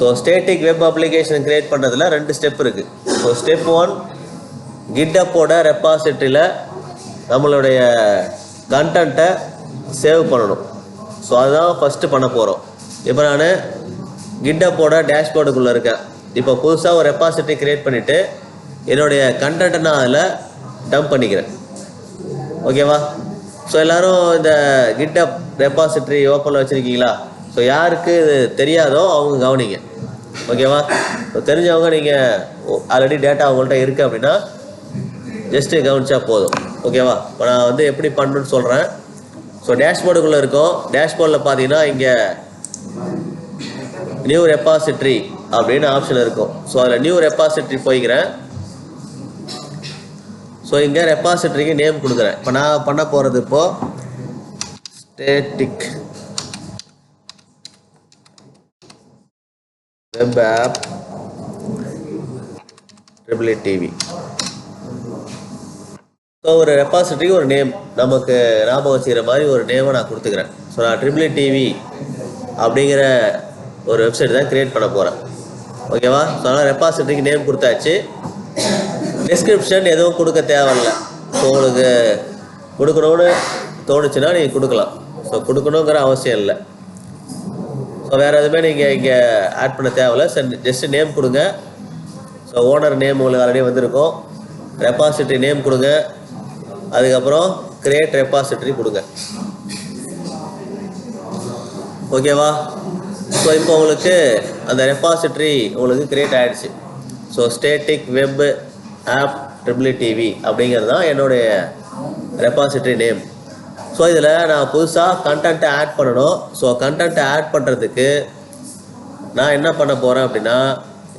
So static web application create பண்ணுறதுல 2 step இருக்குது. So step 1 GitHub-ஓட ரெப்பாசிட்டரியில் நம்மளுடைய கண்டென்ட்டை சேவ் பண்ணணும். ஸோ அதுதான் ஃபஸ்ட்டு பண்ண போகிறோம். இப்போ நான் GitHub-ஓட டேஷ்போர்டுக்குள்ளே இருக்கேன். இப்போ புதுசாக ஒரு ரெப்பாசிட்டரி க்ரியேட் பண்ணிவிட்டு என்னுடைய கண்டென்ட்டை நான் அதில் டம்ப் பண்ணிக்கிறேன். ஓகேவா? ஸோ எல்லோரும் இந்த GitHub ரெப்பாசிட்டரி ஓப்பனில் வச்சுருக்கீங்களா? ஸோ யாருக்கு இது தெரியாதோ அவங்க கவனிங்க. ஓகேவா? ஸோ தெரிஞ்சவங்க நீங்கள் ஆல்ரெடி டேட்டா அவங்கள்ட்ட இருக்குது அப்படின்னா ஜஸ்ட்டு கவனிச்சா போதும். ஓகேவா? இப்போ நான் எப்படி பண்ணணுன்னு சொல்கிறேன். ஸோ டேஷ்போர்டுக்குள்ளே இருக்கும். டேஷ்போர்டில் பார்த்தீங்கன்னா இங்கே நியூ ரெப்பாசிட்டரி அப்படின்னு ஆப்ஷன் இருக்கும். ஸோ அதில் நியூ ரெப்பாசிட்டரி போய்க்கிறேன். ஸோ இங்கே ரெப்பாசிட்டரிக்கு நேம் கொடுக்குறேன். இப்போ நான் பண்ண போகிறது இப்போது static web app TTTV. So ஒரு ரெப்பாசிட்டரிக்கு ஒரு நேம் நமக்கு ஞாபகம் வச்சுக்கிற மாதிரி ஒரு நேமை நான் கொடுத்துக்கிறேன். ஸோ நான் TTTV அப்படிங்கிற ஒரு வெப்சைட் தான் க்ரியேட் பண்ண போகிறேன். ஓகேவா? ஸோ அதனால் ரெப்பாசிட்டரிக்கு நேம் கொடுத்தாச்சு. டிஸ்கிரிப்ஷன் எதுவும் கொடுக்க தேவையில்லை. ஸோ உங்களுக்கு கொடுக்கணும்னு தோணுச்சுன்னா நீங்கள் கொடுக்கலாம். ஸோ கொடுக்கணுங்கிற அவசியம் இல்லை. ஸோ வேறு எதுவுமே நீங்கள் இங்கே ஆட் பண்ண தேவையில்லை. ஜஸ்ட்டு நேம் கொடுங்க. ஸோ ஓனர் நேம் உங்களுக்கு ஆல்ரெடி வந்திருக்கும். ரெப்பாசிட்டரி நேம் கொடுங்க. அதுக்கப்புறம் கிரியேட் ரெப்பாசிட்டரி கொடுங்க. ஓகேவா? ஸோ இப்போ உங்களுக்கு அந்த ரெப்பாசிட்டரி உங்களுக்கு கிரியேட் ஆகிடுச்சு. So static web app TTTV அப்படிங்கிறது தான் என்னுடைய ரெப்பாசிட்டரி நேம். ஸோ இதில் நான் புதுசாக கண்டென்ட்டை ஆட் பண்ணணும். ஸோ கண்டென்ட்டை ஆட் பண்ணுறதுக்கு நான் என்ன பண்ண போகிறேன் அப்படின்னா,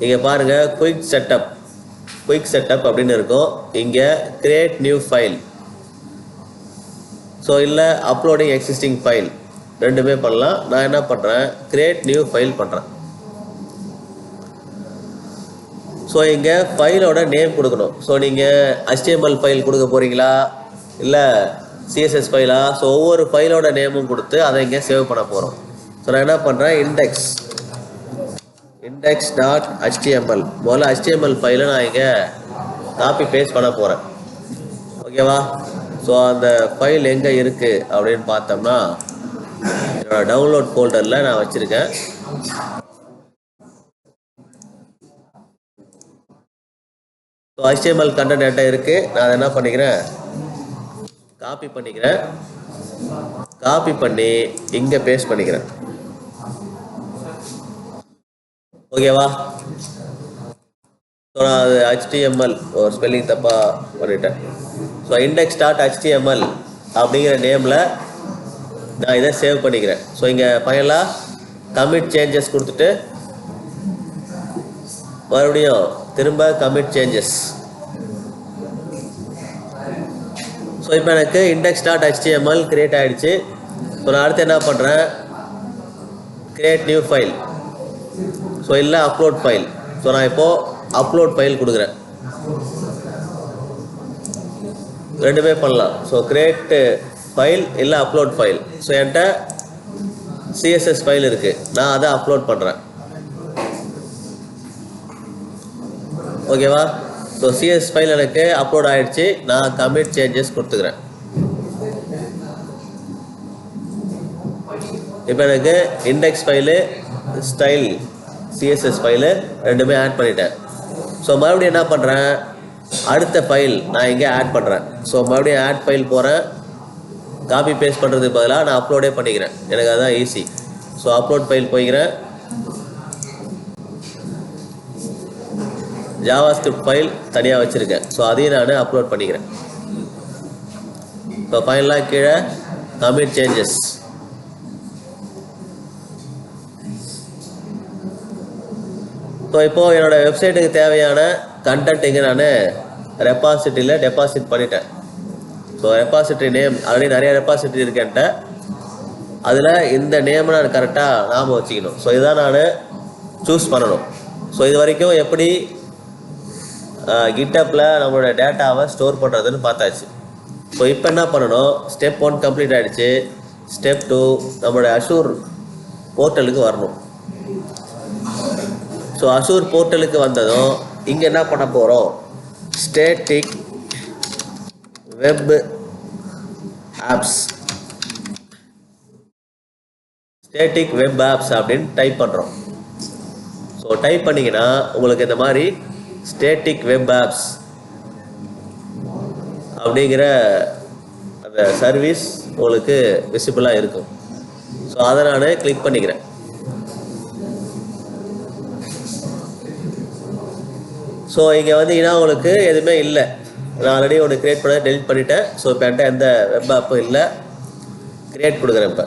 இங்கே பாருங்கள் குயிக் செட்டப் அப்படின்னு இருக்கும். இங்கே கிரியேட் நியூ ஃபைல். ஸோ இல்லை அப்லோடிங் எக்ஸிஸ்டிங் ஃபைல், ரெண்டுமே பண்ணலாம். நான் என்ன பண்ணுறேன், கிரியேட் நியூ ஃபைல் பண்ணுறேன். ஸோ இங்கே ஃபைலோட நேம் கொடுக்கணும். ஸோ நீங்கள் HTML ஃபைல் கொடுக்க போகிறீங்களா இல்லை CSS ஃபைலா? ஸோ ஒவ்வொரு ஃபைலோட நேமும் கொடுத்து அதை இங்கே சேவ் பண்ண போகிறோம். ஸோ நான் என்ன பண்ணுறேன், index.html முதல்ல HTML ஃபைலை நான் இங்கே காப்பி பேஸ்ட் பண்ண போகிறேன். ஓகேவா? ஸோ அந்த ஃபைல் எங்கே இருக்குது அப்படின்னு பார்த்தோம்னா என்னோடய டவுன்லோட் ஃபோல்டரில் நான் வச்சுருக்கேன். ஸோ HTML கண்டென்ட் என்கிட்ட இருக்குது. நான் அதை என்ன பண்ணிக்கிறேன், காப்பி பண்ணிக்கிறேன். காப்பி பண்ணி இங்கே பேஸ்ட் பண்ணிக்கிறேன். ஓகேவா? ஸோ நான் அது HTML ஒரு ஸ்பெல்லிங் தப்பாக பண்ணிட்டேன். ஸோ index.html அப்படிங்கிற நேமில் நான் இதை சேவ் பண்ணிக்கிறேன். ஸோ இங்கே ஃபைனலாக கமிட் சேஞ்சஸ் கொடுத்துட்டு மறுபடியும் திரும்ப கமிட் சேஞ்சஸ். ஸோ இப்போ எனக்கு index.html கிரியேட் ஆகிடுச்சு. ஸோ நான் அடுத்து என்ன பண்ணுறேன், கிரியேட் நியூ ஃபைல். ஸோ இல்லை அப்லோட் ஃபைல். ஸோ நான் இப்போது அப்லோட் ஃபைல் கொடுக்குறேன். ரெண்டுமே பண்ணலாம். ஸோ கிரியேட் ஃபைல் இல்லை அப்லோட் ஃபைல். ஸோ என்கிட்ட CSS ஃபைல் இருக்குது, நான் அதை அப்லோட் பண்ணுறேன். ஓகேவா? ஸோ CSS ஃபைல் எனக்கு அப்லோட் ஆகிடுச்சு. நான் கமிட் சேஞ்சஸ் கொடுத்துக்கிறேன். இப்போ எனக்கு index file style CSS file ரெண்டுமே ஆட் பண்ணிட்டேன். ஸோ மறுபடியும் என்ன பண்ணுறேன், அடுத்த ஃபைல் நான் இங்கே ஆட் பண்ணுறேன். ஸோ மறுபடியும் ஆட் ஃபைல் போகிறேன். காப்பி பேஸ்ட் பண்ணுறதுக்கு பதிலாக நான் அப்லோடே பண்ணிக்கிறேன். எனக்கு அதுதான் ஈஸி. ஸோ அப்லோட் ஃபைல் போய்க்கிறேன். ஜாவாஸ்கிரிப்ட் ஃபைல் தனியாக வச்சுருக்கேன். ஸோ அதையும் நான் அப்லோட் பண்ணிக்கிறேன். ஸோ ஃபைனலாக கீழே கமிட் சேஞ்சஸ். ஸோ இப்போது என்னோடய வெப்சைட்டுக்கு தேவையான கண்டென்ட் இங்கே நான் ரெப்பாசிட்டரியில் டெபாசிட் பண்ணிட்டேன். ஸோ ரெப்பாசிட்டரி நேம் ஆல்ரெடி நிறைய ரெப்பாசிட்டரி இருக்கேன்ட்ட, அதில் இந்த நேமை நான் கரெக்டாக ஞாபகம் வச்சுக்கணும். ஸோ இதுதான் நான் சூஸ் பண்ணணும். ஸோ இது வரைக்கும் எப்படி GitHubல நம்மளோட டேட்டாவை ஸ்டோர் பண்ணுறதுன்னு பார்த்தாச்சு. ஸோ இப்போ என்ன பண்ணணும், ஸ்டெப் 1 கம்ப்ளீட் ஆகிடுச்சு. ஸ்டெப் 2 நம்மளோட அஷூர் போர்ட்டலுக்கு வரணும். ஸோ அஷூர் போர்ட்டலுக்கு வந்ததும் இங்கே என்ன பண்ண போகிறோம், ஸ்டேட்டிக் வெப் ஆப்ஸ் அப்படின்னு டைப் பண்ணுறோம். ஸோ டைப் பண்ணிங்கன்னா உங்களுக்கு இந்த மாதிரி ஸ்டேட்டிக் வெப் ஆப்ஸ் அப்படிங்கிற அந்த சர்வீஸ் உங்களுக்கு விசிபிளாக இருக்கும். ஸோ அதை நான் கிளிக் பண்ணிக்கிறேன். ஸோ இங்கே வந்தீங்கன்னா உங்களுக்கு எதுவுமே இல்லை. நான் ஆல்ரெடி ஒன்று க்ரியேட் பண்ண டெலிட் பண்ணிட்டேன். ஸோ இப்போ என்கிட்ட எந்த வெப் ஆப்பும் இல்லை. க்ரியேட் கொடுக்குறேன். இப்போ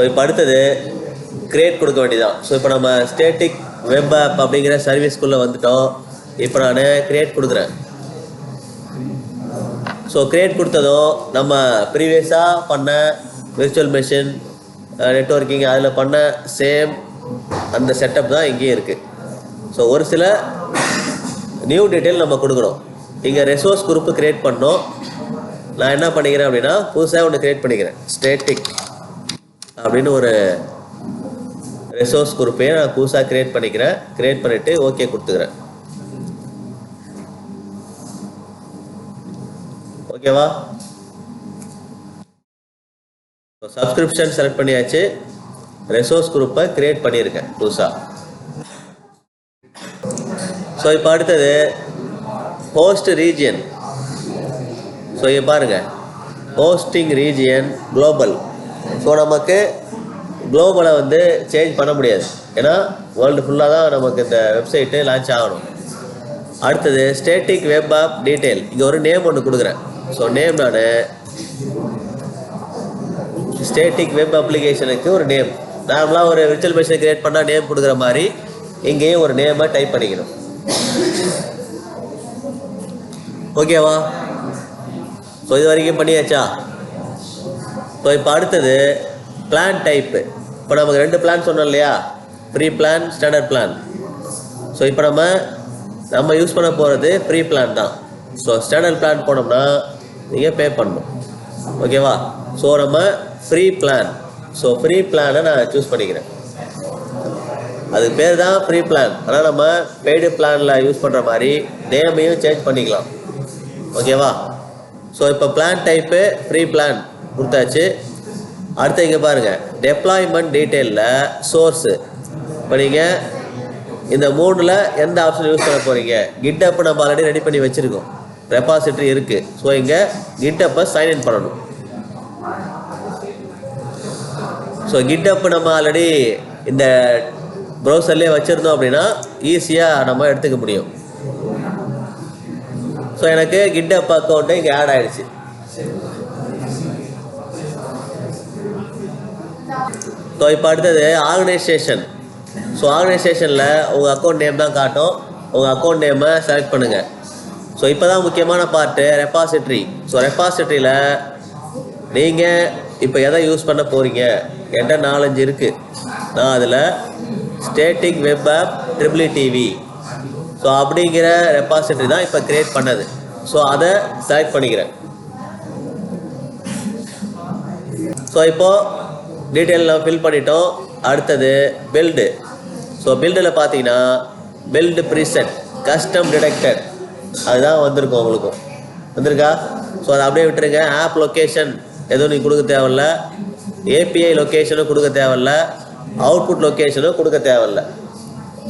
இப்போ அடுத்தது க்ரியேட் கொடுக்க வேண்டியதான். ஸோ இப்போ நம்ம ஸ்டேட்டிக் வெப் ஆப் அப்படிங்கிற சர்வீஸ்க்குள்ளே வந்துட்டோம். இப்போ நான் க்ரியேட் கொடுக்குறேன். ஸோ க்ரியேட் கொடுத்ததும் நம்ம ப்ரீவியஸாக பண்ண விர்ச்சுவல் மெஷின் நெட்வொர்க்கிங் அதில் பண்ண சேம் அந்த செட்டப் தான் இங்கேயும் இருக்குது. ஸோ ஒரு சில நியூ டீட்டெயில் நம்ம கொடுக்கணும். இங்கே ரெசோர்ஸ் குரூப்பு க்ரியேட் பண்ணோம். நான் என்ன பண்ணிக்கிறேன் அப்படின்னா புதுசாக ஒன்று க்ரியேட் பண்ணிக்கிறேன். ஸ்டேட்டிக் அப்படின்னு ஒரு ரெசோர்ஸ் குரூப்பையே நான் புதுசாக க்ரியேட் பண்ணிக்கிறேன். க்ரியேட் பண்ணிவிட்டு ஓகே கொடுத்துக்கிறேன். ஓகேவா? சப்ஸ்கிரிப்ஷன் செலக்ட் பண்ணியாச்சு. ரெசோர்ஸ் குரூப்பை க்ரியேட் பண்ணியிருக்கேன் புதுசாக. ஸோ இப்போ அடுத்தது ஹோஸ்ட் ரீஜியன். ஸோ இங்கே பாருங்கள், ஹோஸ்டிங் ரீஜியன் குளோபல். ஸோ நமக்கு குளோபலை வந்து சேஞ்ச் பண்ண முடியாது. ஏன்னா வேர்ல்டு ஃபுல்லாக தான் நமக்கு இந்த வெப்சைட்டு லான்ச் ஆகணும். அடுத்தது ஸ்டேட்டிக் வெப் ஆப் டீட்டெயில். இங்கே ஒரு நேம் ஒன்று கொடுக்குறேன். ஸோ நேம் நான் ஸ்டேட்டிக் வெப் அப்ளிகேஷனுக்கு ஒரு நேம், நார்மலாக ஒரு விர்ச்சுவல் மெஷின் கிரியேட் பண்ணால் நேம் கொடுக்குற மாதிரி இங்கேயும் ஒரு நேமை டைப் பண்ணிக்கணும். ஓகேவா? ஸோ இது வரைக்கும் பண்ணியாச்சா? ஸோ இப்போ அடுத்தது பிளான் டைப்பு. இப்போ நமக்கு 2 பிளான் சொன்னோம் இல்லையா, free plan, standard plan. So இப்போ நம்ம யூஸ் பண்ண போகிறது ஃப்ரீ பிளான் தான். ஸோ ஸ்டாண்டர்ட் பிளான் போனோம்னா நீங்கள் பே பண்ணணும். ஓகேவா? ஸோ நம்ம ஃப்ரீ பிளான். ஸோ ஃப்ரீ பிளானை நான் சூஸ் பண்ணிக்கிறேன். அதுக்கு பேர் தான் ஃப்ரீ பிளான். ஆனால் நம்ம பெய்டு பிளானில் யூஸ் பண்ணுற மாதிரி நேமையும் சேஞ்ச் பண்ணிக்கலாம். ஓகேவா? ஸோ இப்போ பிளான் டைப்பு ஃப்ரீ பிளான் கொடுத்தாச்சு. அடுத்து இங்கே பாருங்கள், டெப்ளாய்மெண்ட் டீட்டெயிலில் சோர்ஸு. இப்போ நீங்கள் இந்த 3ல் எந்த ஆப்ஷன் யூஸ் பண்ண போகிறீங்க? கிட்டப் நம்ம ஆல்ரெடி ரெடி பண்ணி வச்சுருக்கோம், ரெபாசிட்டரி இருக்குது. ஸோ இங்கே கிட்டப்பை சைன்இன் பண்ணணும். ஸோ கிட்டப் நம்ம ஆல்ரெடி இந்த ப்ரௌசர்லேயே வச்சுருந்தோம் அப்படின்னா ஈஸியாக நம்ம எடுத்துக்க முடியும். ஸோ எனக்கு கிட்டப் அக்கௌண்ட்டு இங்கே ஆட் ஆகிடுச்சு. ஸோ இப்போ அடுத்தது ஆர்கனைசேஷன். ஸோ ஆர்கனைசேஷனில் உங்கள் அக்கௌண்ட் நேம் தான் காட்டும். உங்கள் அக்கௌண்ட் நேமை செலக்ட் பண்ணுங்கள். ஸோ இப்போ தான் முக்கியமான பார்ட்டு ரெபாசிட்ரி. ஸோ ரெபாசிட்ரியில் நீங்கள் இப்போ எதை யூஸ் பண்ண போகிறீங்க? என்கிட்ட 4-5 இருக்குது. நான் அதில் static web app TTTV so அப்படிங்கிற ரெபாசிட்ரி தான் இப்போ க்ரியேட் பண்ணது. ஸோ அதை செலக்ட் பண்ணிக்கிறேன். ஸோ இப்போது டீட்டெயில் நம்ம ஃபில் பண்ணிட்டோம். அடுத்தது பில்டு. ஸோ பில்டில் பார்த்தீங்கன்னா பில்டு ப்ரீசெட் கஸ்டம் டிடெக்டட் அதுதான் வந்திருக்கும். உங்களுக்கும் வந்திருக்கா? ஸோ அதை அப்படியே விட்டுருங்க. ஆப் லொக்கேஷன் எதுவும் நீங்கள் கொடுக்க தேவையில்ல. ஏபிஐ லொக்கேஷனும் கொடுக்க தேவையில்ல. அவுட்புட் லொக்கேஷனும் கொடுக்க தேவையில்ல.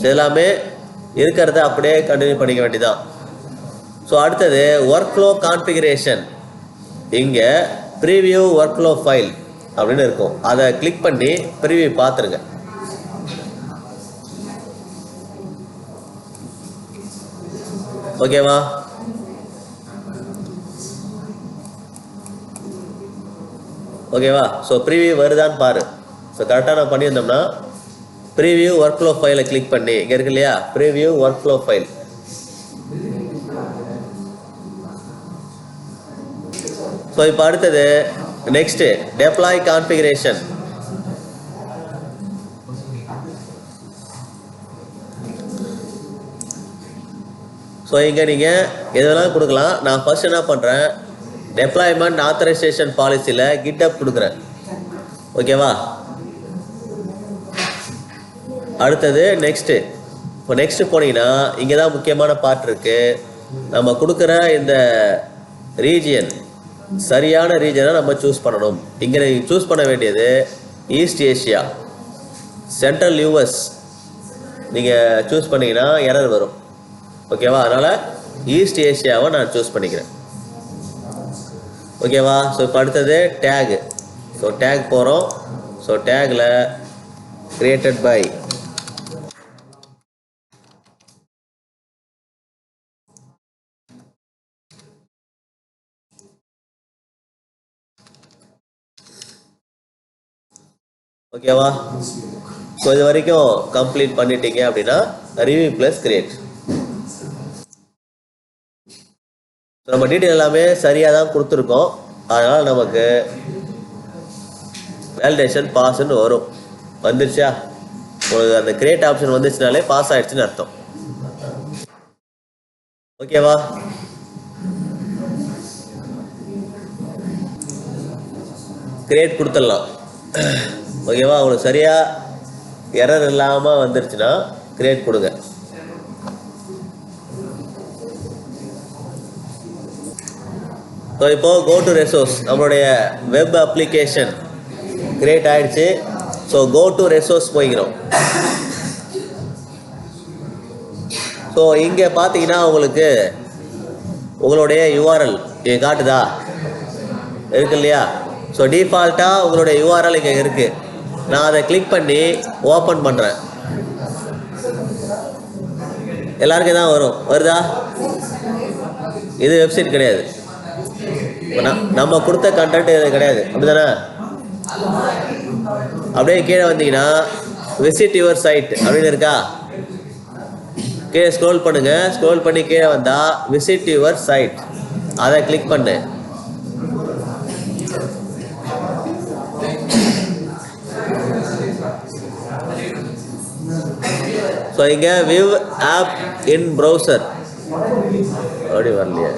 ஸோ எல்லாமே இருக்கிறத அப்படியே கண்டினியூ பண்ணிக்க வேண்டியதான். ஸோ அடுத்தது ஒர்க் ஃப்ளோ கான்ஃபிகரேஷன். இங்கே ப்ரீவியூ ஒர்க் ஃப்ளோ ஃபைல் அப்படின்னு இருக்கும். அதை கிளிக் பண்ணி ப்ரீவியூ பார்த்துருங்க. ஓகேவா? ஓகேவா? ஸோ ப்ரீவியூ வருதான்னு பாரு. ஸோ கரெக்டாக நான் பண்ணியிருந்தோம்னா ப்ரீவியூ ஒர்க் ஃப்ளோ ஃபைலை கிளிக் பண்ணி இங்கே இருக்கு இல்லையா, preview work flow file. So இப்போ அடுத்தது நெக்ஸ்ட்டு டெப்ளாய் கான்ஃபிகரேஷன். ஸோ இங்கே நீங்கள் எதெல்லாம் கொடுக்கலாம். நான் ஃபர்ஸ்ட் என்ன பண்ணுறேன், டெப்ளாய்மெண்ட் ஆத்தரைசேஷன் பாலிசியில் கிட்டப் கொடுக்குறேன். ஓகேவா? அடுத்தது நெக்ஸ்ட்டு. இப்போ நெக்ஸ்ட்டு போனீங்கன்னா இங்கே தான் முக்கியமான பார்ட் இருக்குது. நம்ம கொடுக்குற இந்த ரீஜியன் சரியான ரீஜனை நம்ம சூஸ் பண்ணணும். இங்கே நீங்கள் சூஸ் பண்ண வேண்டியது ஈஸ்ட் ஏஷியா, சென்ட்ரல் யூஎஸ். நீங்கள் சூஸ் பண்ணிங்கன்னா எரர் வரும். ஓகேவா? அதனால் ஈஸ்ட் ஏஷியாவை நான் சூஸ் பண்ணிக்கிறேன். ஓகேவா? ஸோ இப்போ அடுத்தது டேகு. ஸோ டேக் போகிறோம். ஸோ டேகில் கிரியேட்டட் பை ஓகேவா? ஸோ இது வரைக்கும் கம்ப்ளீட் பண்ணிட்டீங்க அப்படின்னா ரிவ்யூ ப்ளஸ் கிரியேட். நம்ம டீட்டெயில் எல்லாமே சரியாக தான் கொடுத்துருக்கோம். அதனால் நமக்கு வேலிடேஷன் பாஸ்ன்னு வரும். வந்துருச்சா? உங்களுக்கு அந்த கிரியேட் ஆப்ஷன் வந்துச்சுனாலே பாஸ் ஆகிடுச்சுன்னு அர்த்தம். ஓகேவா? கிரியேட் கொடுத்துடலாம். ஓகேவா? உங்களுக்கு சரியாக எரர் இல்லாமல் வந்துருச்சுன்னா கிரியேட் கொடுங்க. ஸோ இப்போது கோ டு ரெசோர்ஸ், நம்மளுடைய வெப் அப்ளிகேஷன் கிரியேட் ஆகிடுச்சு. ஸோ கோ டு ரெசோர்ஸ் போய்க்கிறோம். ஸோ இங்கே பார்த்தீங்கன்னா உங்களுக்கு உங்களுடைய யூஆர்எல் இங்கே காட்டுதா? இருக்கு இல்லையா? ஸோ டிஃபால்ட்டாக உங்களுடைய யூஆர்எல் இங்கே இருக்குது. நான் அதை கிளிக் பண்ணி ஓப்பன் பண்ணுறேன். எல்லாருக்கும் தான் வரும். வருதா? இது வெப்சைட் கிடையாது. நம்ம கொடுத்த கண்டென்ட் இது கிடையாது. அப்படி தானே? அப்படியே கீழே வந்தீங்கன்னா விசிட் யுவர் சைட் அப்படின்னு இருக்கா? கீழே ஸ்க்ரோல் பண்ணுங்க. ஸ்க்ரோல் பண்ணி கீழே வந்தா விசிட் யுவர் சைட் அதை கிளிக் பண்ணு. ஸோ இங்கே விவ் ஆப் இன் ப்ரௌசர் அப்படி வரலையே.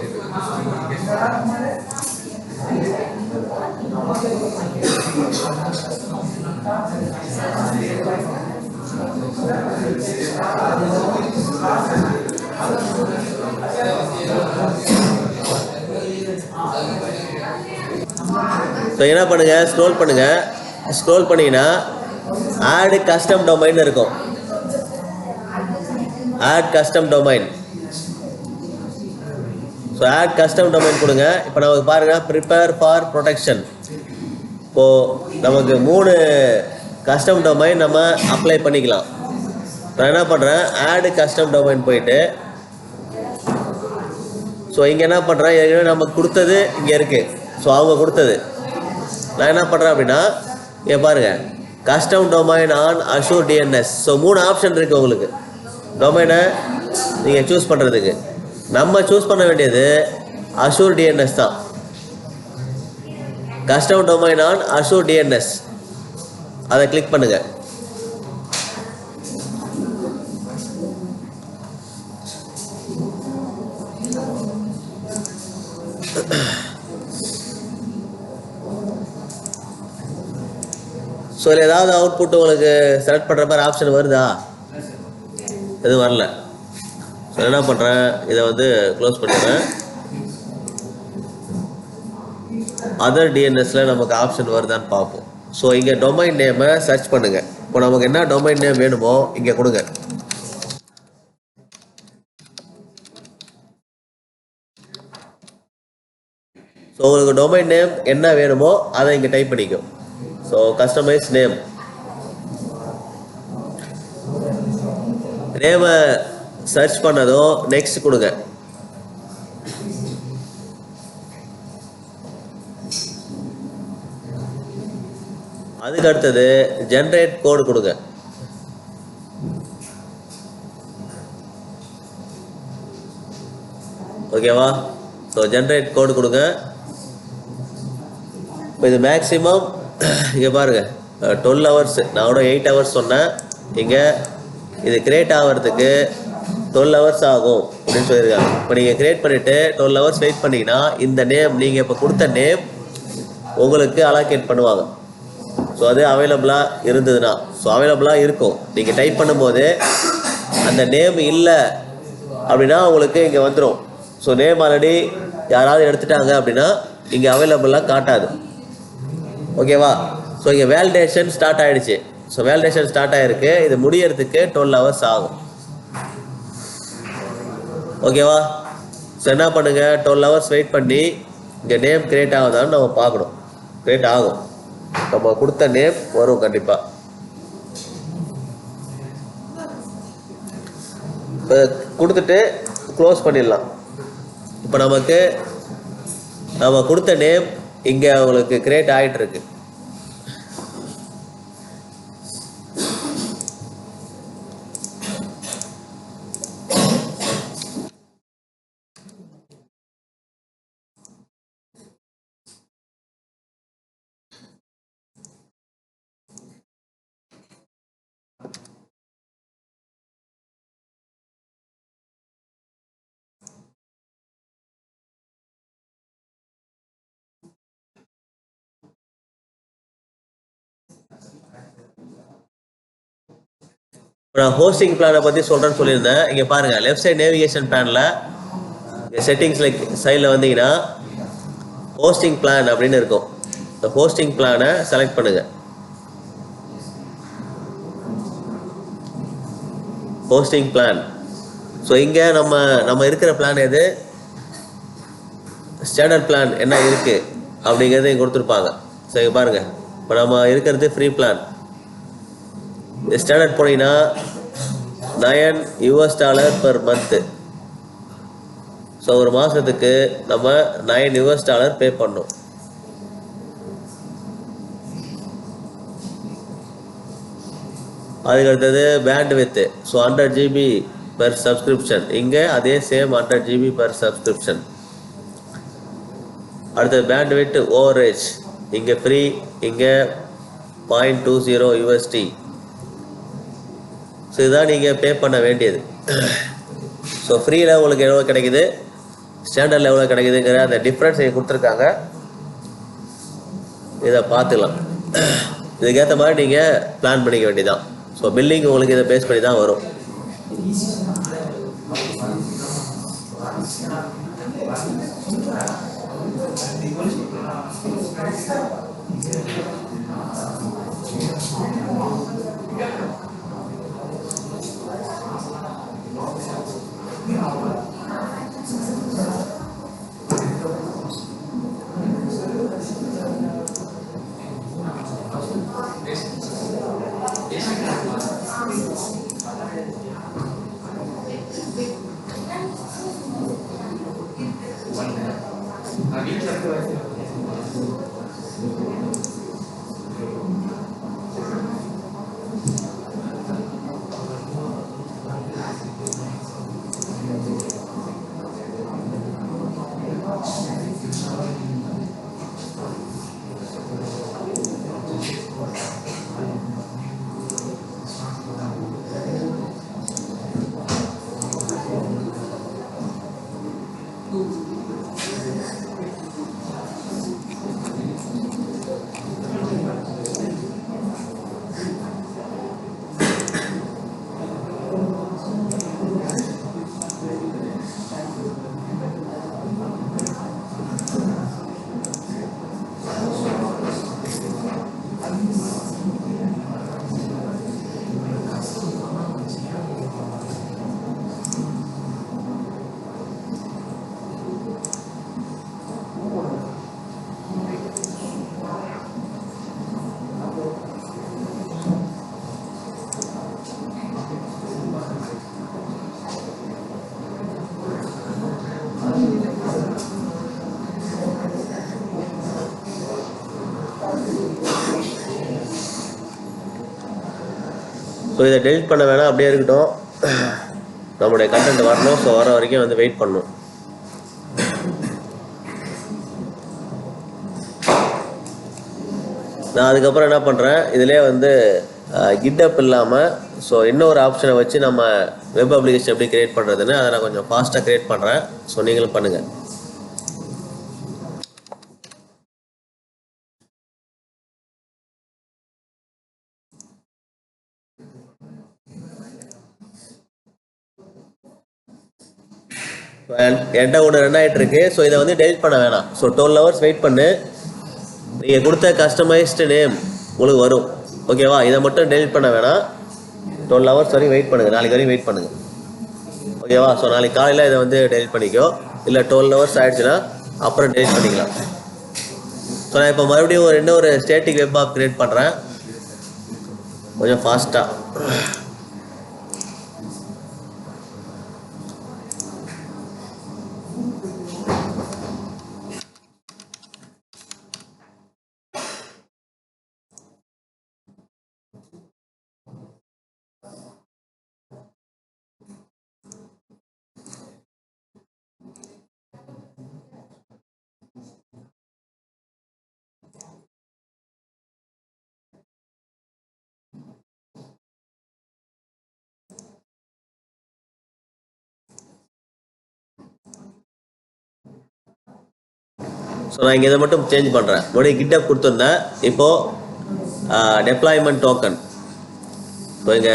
ஸோ என்ன பண்ணுங்க, ஸ்க்ரோல் பண்ணுங்க. ஸ்க்ரோல் பண்ணீங்கன்னா ஆட் கஸ்டம் டொமைன் இருக்கும். Add custom domain. So add custom domain கொடுங்க. இப்போ நமக்கு பாருங்கள் ப்ரிப்பேர் ஃபார் ப்ரொடெக்ஷன். இப்போது நமக்கு 3 கஸ்டம் டொமைன் நம்ம அப்ளை பண்ணிக்கலாம். நான் என்ன பண்ணுறேன், ஆட் கஸ்டம் டொமைன் போயிட்டு ஸோ இங்கே என்ன பண்ணுறேன், ஏற்கனவே நமக்கு கொடுத்தது இங்கே இருக்குது. ஸோ அவங்க கொடுத்தது நான் என்ன பண்ணுறேன் அப்படின்னா, இங்கே பாருங்கள் custom domain on Azure DNS. So 3 option இருக்குது உங்களுக்கு டொமைனை நீங்கள் சூஸ் பண்ணுறதுக்கு. நம்ம சூஸ் பண்ண வேண்டியது அஷூர் டிஎன்எஸ் தான். Custom domain on Azure DNS அதை கிளிக் பண்ணுங்கள். ஸோ இதில் ஏதாவது அவுட்புட் உங்களுக்கு செலக்ட் பண்ணுற மாதிரி ஆப்ஷன் வருதா? எதுவும் வரல. ஸோ என்ன பண்ணுறேன், இதை வந்து க்ளோஸ் பண்ணிடுறேன். அதர் டிஎன்எஸில் நமக்கு ஆப்ஷன் வருதான்னு பார்ப்போம். ஸோ இங்கே டொமைன் நேமை சர்ச் பண்ணுங்கள். இப்போ நமக்கு என்ன டொமைன் நேம் வேணுமோ இங்கே கொடுங்க. ஸோ உங்களுக்கு டொமைன் நேம் என்ன வேணுமோ அதை இங்கே டைப் பண்ணிக்கும். ஸோ கஸ்டமைஸ் நேம், நேமை சர்ச் பண்ணதும் நெக்ஸ்ட் கொடுங்க. அதுக்கு அடுத்தது ஜென்ரேட் கோடு கொடுங்க. ஓகேவா? ஸோ ஜென்ரேட் கோடு கொடுங்க. இப்போ இது மேக்ஸிமம் இங்கே பாருங்கள் 12 ஹவர்ஸ், நான் கூட 8 ஹவர்ஸ் சொன்னேன். இங்கே இது கிரியேட் ஆகிறதுக்கு 12 ஹவர்ஸ் ஆகும் அப்படின்னு சொல்லியிருக்காங்க. இப்போ நீங்கள் கிரியேட் பண்ணிவிட்டு 12 ஹவர்ஸ் வெயிட் பண்ணிங்கன்னா இந்த நேம், நீங்கள் இப்போ கொடுத்த நேம் உங்களுக்கு அலோகேட் பண்ணுவாங்க. ஸோ அது அவைலபிளாக இருந்ததுன்னா, ஸோ அவைலபிளாக இருக்கும். நீங்கள் டைப் பண்ணும்போது அந்த நேம் இல்லை அப்படின்னா உங்களுக்கு இங்கே வந்துடும். ஸோ நேம் ஆல்ரெடி யாராவது எடுத்துட்டாங்க அப்படின்னா இங்கே அவைலபிளாக காட்டாது. ஓகேவா? ஸோ இங்கே வேலிடேஷன் ஸ்டார்ட் ஆகிடுச்சு. ஸோ வேலிடேஷன் ஸ்டார்ட் ஆகிருக்கு. இது முடியறதுக்கு 12 hours ஆகும். ஓகேவா? ஸோ என்ன பண்ணுங்கள், 12 hours வெயிட் பண்ணி இங்கே நேம் கிரியேட் ஆகுதான்னு நம்ம பார்க்கணும். கிரியேட் ஆகும். நம்ம கொடுத்த நேம் வரும் கண்டிப்பாக. இப்போ கொடுத்துட்டு க்ளோஸ் பண்ணிடலாம். இப்போ நமக்கு நம்ம கொடுத்த நேம் இங்கே உங்களுக்கு கிரியேட் ஆகிட்டு இருக்கு. நான் ஹோஸ்டிங் பிளானை பற்றி சொல்கிறேன்னு சொல்லியிருந்தேன். இங்கே பாருங்கள், லெஃப்ட் சைட் நேவிகேஷன் பிளானில் செட்டிங்ஸில் சைடில் வந்தீங்கன்னா ஹோஸ்டிங் பிளான் அப்படின்னு இருக்கும். இந்த ஹோஸ்டிங் பிளானை செலக்ட் பண்ணுங்கள். Hosting plan. ஸோ இங்கே நம்ம இருக்கிற பிளான் எது, ஸ்டாண்டர்ட் பிளான் என்ன இருக்குது அப்படிங்கிறத இங்கே கொடுத்துருப்பாங்க. ஸோ இங்கே பாருங்கள், இப்போ நம்ம இருக்கிறது ஃப்ரீ பிளான். ஸ்டாண்டர்ட் போனீங்கன்னா $9 per month. ஸோ ஒரு மாதத்துக்கு நம்ம $9 பே பண்ணோம். அதுக்கு அடுத்தது bandwidth. So 100 GB per subscription. இங்கே அதே சேம் 100 GB per subscription. அடுத்தது பேண்ட் வித் ஓவரேஜ். இங்கே ஃப்ரீ, இங்கே 0.20 USD. ஸோ இதுதான் நீங்கள் பே பண்ண வேண்டியது. ஸோ ஃப்ரீயில் உங்களுக்கு எவ்வளோ கிடைக்குது, ஸ்டாண்டர்டில் எவ்வளோ கிடைக்குதுங்கிற அந்த டிஃப்ரென்ஸ் இங்கே கொடுத்துருக்காங்க. இதை பார்த்துக்கலாம். இதுக்கேற்ற மாதிரி நீங்கள் பிளான் பண்ணிக்க வேண்டியதான். ஸோ பில்லிங் உங்களுக்கு இதை பேஸ் பண்ணி தான் வரும். ஸோ இதை டெலிட் பண்ண வேணாம், அப்படியே இருக்கட்டும். நம்மளுடைய கண்டென்ட் வரணும். ஸோ வர வரைக்கும் வந்து வெயிட் பண்ணணும். நான் அதுக்கப்புறம் என்ன பண்ணுறேன், இதிலே வந்து கிட்டப் இல்லாமல் ஸோ இன்னொரு ஆப்ஷனை வச்சு நம்ம வெப் அப்ளிகேஷன் எப்படி க்ரியேட் பண்ணுறதுன்னு அதை நான் கொஞ்சம் ஃபாஸ்ட்டாக க்ரியேட் பண்ணுறேன். ஸோ நீங்களும் பண்ணுங்கள். என்கிட்ட ஒன்று ரன் ஆகிட்டு இருக்கு. ஸோ இதை வந்து டெலிட் பண்ண வேணாம். ஸோ 12 hours வெயிட் பண்ணு. நீங்கள் கொடுத்த கஸ்டமைஸ்டு நேம் உங்களுக்கு வரும். ஓகேவா? இதை மட்டும் டெலிட் பண்ண வேணாம். 12 hours வரையும் வெயிட் பண்ணுங்கள். நாளைக்கு வரையும் வெயிட் பண்ணுங்கள். ஓகேவா? ஸோ நாளைக்கு காலையில் இதை வந்து டெலிட் பண்ணிக்கோ. இல்லை 12 hours ஆகிடுச்சுன்னா அப்புறம் டெலிட் பண்ணிக்கலாம். ஸோ நான் இப்போ மறுபடியும் இன்னொரு ஸ்டேட்டிக் வெப் ஆப் க்ரியேட் பண்ணுறேன், கொஞ்சம் ஃபாஸ்ட்டாக. ஸோ நான் இங்கே இதை மட்டும் சேஞ்ச் பண்ணுறேன். முன்னாடி GitHub கொடுத்துருந்தேன், இப்போது டெப்ளாய்மெண்ட் டோக்கன். ஸோ இங்கே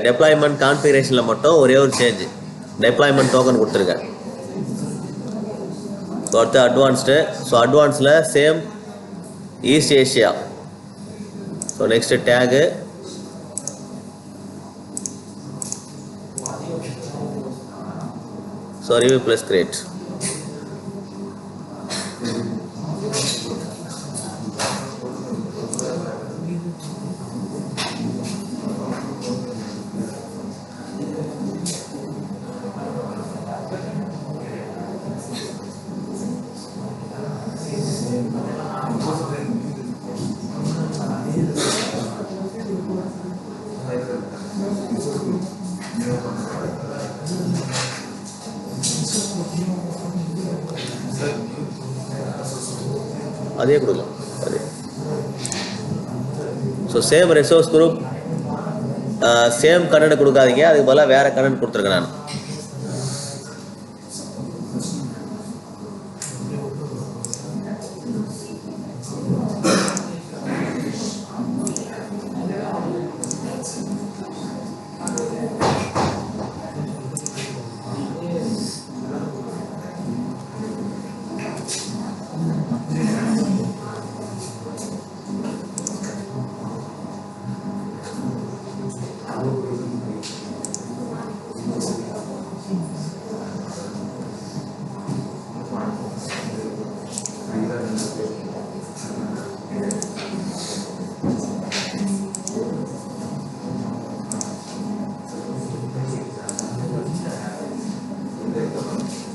டெப்ளாய்மெண்ட் கான்ஃபிகரேஷனில் மட்டும் ஒரே ஒரு சேஞ்சு, டெப்ளாய்மெண்ட் டோக்கன் கொடுத்துருக்கேன். ஸோ அடுத்து அட்வான்ஸ்டு. ஸோ அட்வான்ஸில் same east Asia. So next tag, so review plus create. அதே கொடுக்கலாம் அதே. So same resource group, same content கொடுக்காதீங்க, அதுக்கு பதிலாக வேறு கண்டென்ட் கொடுத்துருக்கேன் நான்.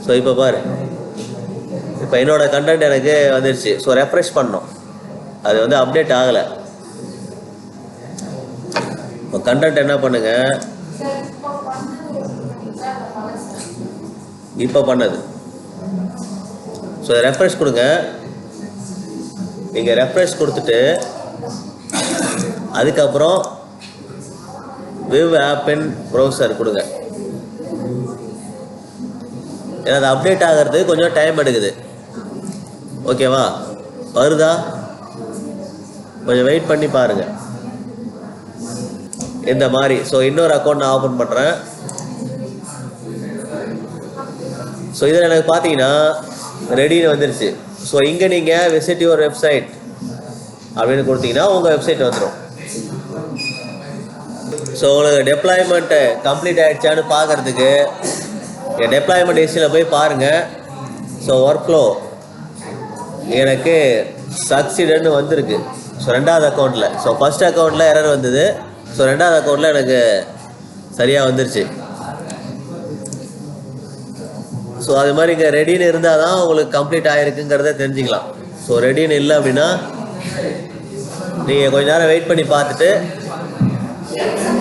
ஸோ இப்போ பாரு, இப்போ என்னோடய கண்டென்ட் எனக்கு வந்துடுச்சு. ஸோ ரெஃப்ரெஷ் பண்ணோம், அது வந்து அப்டேட் ஆகலை. இப்போ கண்டென்ட் என்ன பண்ணுங்க, இப்போ பண்ணது. ஸோ ரெஃப்ரெஷ் கொடுங்க. நீங்கள் ரெஃப்ரெஷ் கொடுத்துட்டு அதுக்கப்புறம் விவ் ஆப் இன் ப்ரௌசர் கொடுங்க. ஏன்னா அது அப்டேட் ஆகிறது கொஞ்சம் டைம் எடுக்குது. ஓகேவா? வருதா? கொஞ்சம் வெயிட் பண்ணி பாருங்கள் இந்த மாதிரி. ஸோ இன்னொரு அக்கௌண்ட் நான் ஓப்பன் பண்ணுறேன். ஸோ இதில் எனக்கு பார்த்தீங்கன்னா ரெடின்னு வந்துருச்சு. ஸோ இங்கே நீங்கள் விசிட் யுவர் வெப்சைட் அப்படின்னு கொடுத்தீங்கன்னா உங்கள் வெப்சைட் வந்துடும். ஸோ உங்களுக்கு டெப்ளாய்மெண்ட்டு கம்ப்ளீட் ஆகிடுச்சான்னு பார்க்குறதுக்கு என் டெப்ளாய்மெண்ட் ஹிஸ்டரியில் போய் பாருங்கள். ஸோ ஒர்க் ஃப்ளோ எனக்கு சக்சீடுன்னு வந்திருக்கு. ஸோ ரெண்டாவது அக்கௌண்ட்டில், ஸோ ஃபஸ்ட் அக்கௌண்ட்டில் எரர் வந்தது. ஸோ ரெண்டாவது அக்கௌண்ட்டில் எனக்கு சரியாக வந்துருச்சு. ஸோ அது மாதிரி இங்கே ரெடின்னு இருந்தால் தான் உங்களுக்கு கம்ப்ளீட் ஆகிருக்குங்கிறத தெரிஞ்சுக்கலாம். ஸோ ரெடின்னு இல்லை அப்படின்னா நீங்கள் கொஞ்ச நேரம் வெயிட் பண்ணி பார்த்துட்டு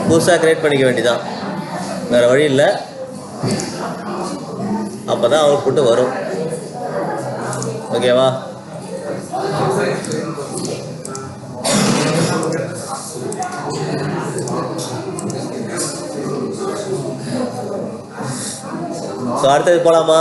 புதுசாக க்ரியேட் பண்ணிக்க வேண்டியதான், வேறு வழி இல்லை. அப்போ தான் அவுட்புட்டு வரும். ஓகேவா? ஸோ அடுத்தது போகலாமா?